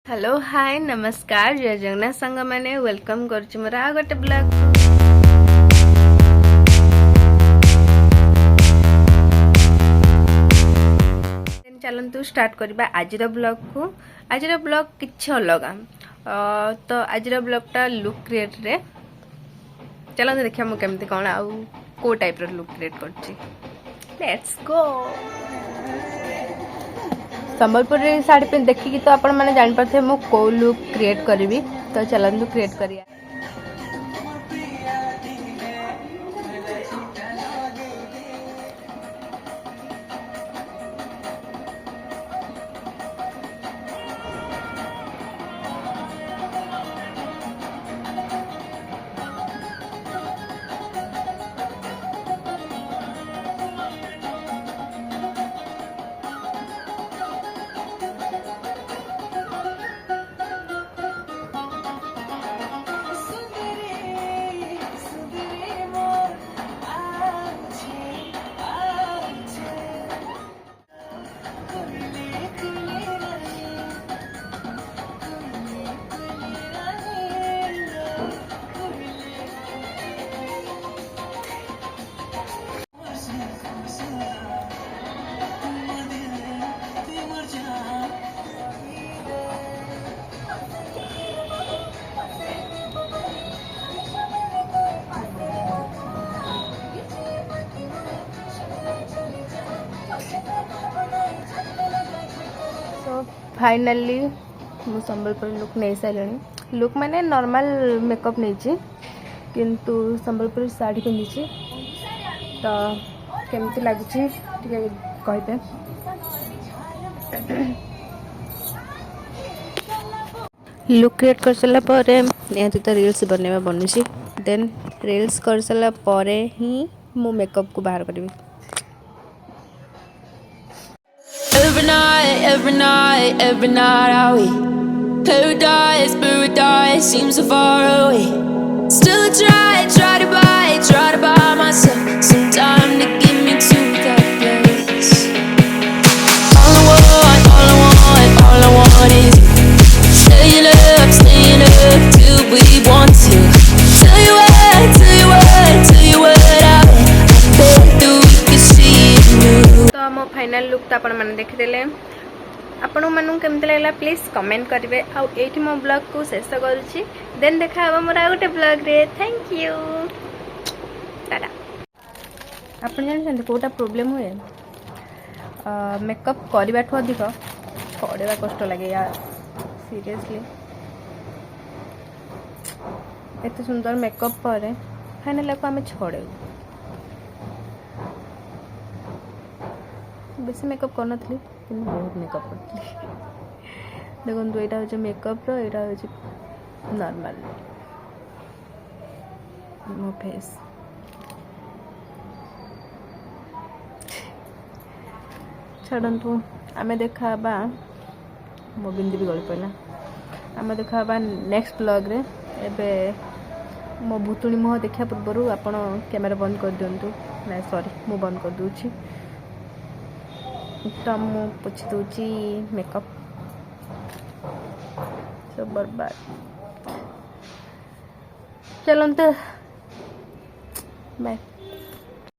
Hello hi नमस्कार जय जगन्नाथ संग मैंने वेलकम कर मोर आ गोटे ब्लॉग चलतु स्टार्ट करवा आज ब्लॉग को। आज ब्लॉग किछ अलग तो आज ब्लॉगटा लुक क्रिएट रे चलते देखिए मुझे केमती कौन आउ को टाइप रो लुक क्रिएट करछि। Let's go. संबलपुर साड़ी पे देखिकी तो आपण मैंने जान पारे मु को लुक क्रिएट करी तो चलतु क्रिएट करिया। फाइनली मु संबलपुर लुक नहीं सारे लुक माने नॉर्मल मेकअप नहीं किंतु संबलपुर साड़ी पिंधि तो केमती लगुच कहते। लुक क्रिएट कर सारा पर निहती तो रील्स बनवा बनूसी देन रील्स कर सारा पर ही मु मेकअप को बाहर करी। Every night are we paradise seems so far away. Still try to buy myself some time to get me to that place. All I want is you. Staying up till we want to. Tell you what I bet that we can see it new. तो मो final look तो आपण माने देखिदेले आपण मानू केमते लागला please comment करेंगे। आउ एठी मो ब्लॉग को शेष करूची देन देखा हम मोर गोटे ब्लॉग रे। Thank you Tata. आपण जान कोटा प्रॉब्लम हुए मेकअप करबा ठो अधिक पड़ेगा कष्ट लगे यार सीरियसली। एत सुंदर मेकअप पर फाइनल को आम छड़े बेसी मेकअप करन बहुत मेकअप करती देखो यहाँ हूँ मेकअप यहाँ हूँ नॉर्मल मो फेस। छाड़ू आम देखा मो बिंदी भी गली पड़ा आम देखा नेक्स्ट ब्लॉग रे। एबे मो भूतुणी मुह देखा पूर्व आपण कैमेरा बंद कर दिंतु ना सॉरी मु बंद कर दूची तो मु पोछि दूची मेकअप सब बर्बाद। चलते बाय।